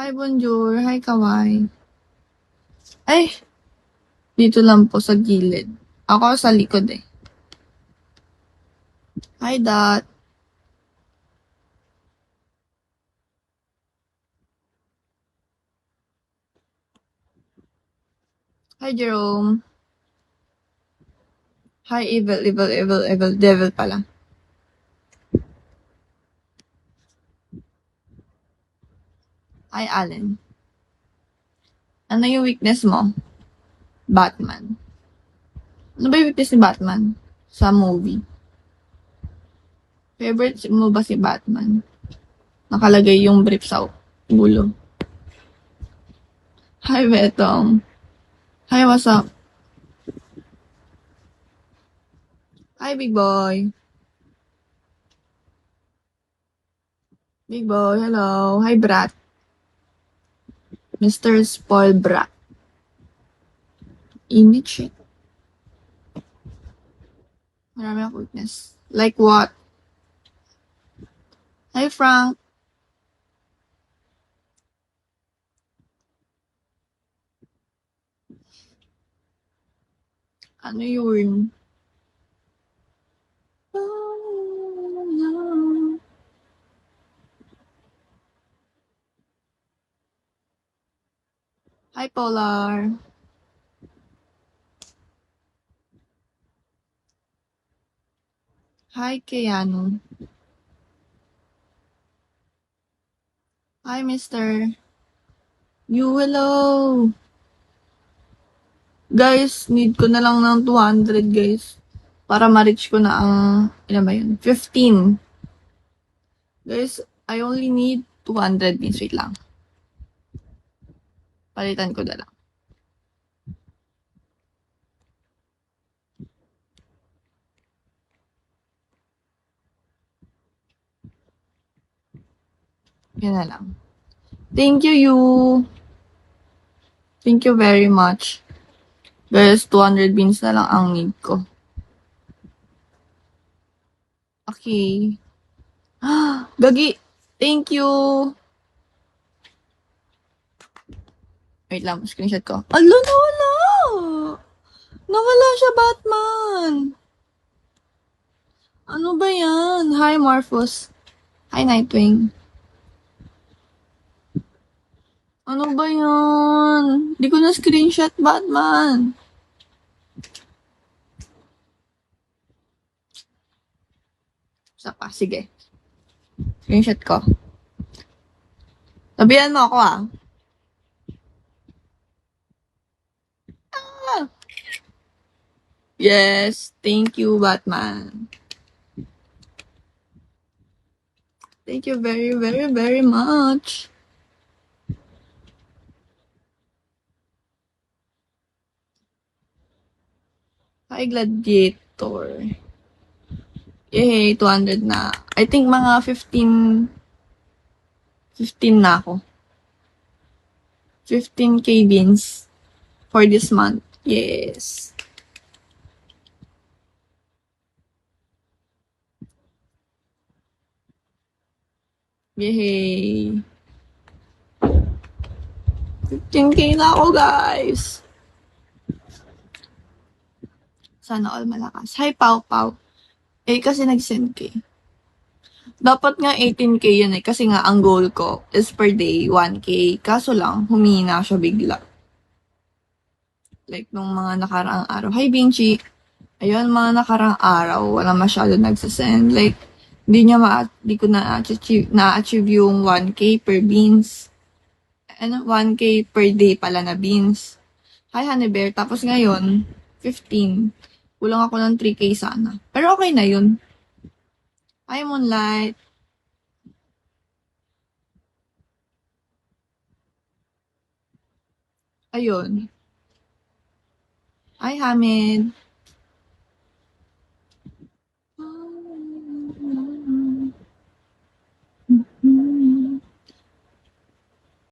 Hi, bonjour. Hi, Kawai. Ay, dito lang po sa gilid. Ako sa likod eh. Hi, Dot. Hi, Jerome. Hi, evil, devil pala. Hi, Allen. Ano yung weakness mo? Batman. Ano ba yung weakness ni Batman? Sa movie. Favorite mo ba si Batman? Nakalagay yung brief sa ulo. Hi, Betong. Hi, what's up? Hi, big boy. Big boy, hello. Hi, Brat. Mr. Spoil Brat. Init shit. Marami akong weakness. Like what? Hi, Frank. Ano yun? Hi, Polar. Hi, Keanu. Hi, Mister. You, hello. Guys, need ko na lang ng 200, guys. Para ma-reach ko na ang, ilan ba yun? 15. Guys, I only need 200 means. Wait lang. Palitan ko na lang. Yan na lang. Thank you, you. Thank you very much. Guys, 200 beans na lang ang need ko. Okay. Gagi. Thank you. Wait lang, screenshot ko. Alo, nawala! Nawala siya, Batman! Ano ba yan? Hi, Morphos. Hi, Nightwing. Ano ba yan? Di ko na screenshot, Batman. Isa pa, sige. Screenshot ko. Sabihan mo ako, ah. Yes, thank you, Batman. Thank you very much. Hi, Gladiator. Yay, 200 na. I think mga 15 na ako. 15K beans for this month. Yes. Yay. 15K na ako, guys. Sana all malakas. Hi, Pau Pau. Eh, kasi nag-send ka. Dapat nga 18K yun eh. Kasi nga, ang goal ko is per day 1K. Kaso lang, humina siya bigla. Like, nung mga nakaraang araw. Hi, Binchi. Ayun, mga nakaraang araw, wala masyado nagsasend. Like, di ko na-achieve yung 1K per beans. 1K per day pala na beans. Hi, Honey Bear. Tapos ngayon, 15. Kulang ako ng 3K sana. Pero okay na yun. Hi, Moonlight. Ayun. Hi, Hamid.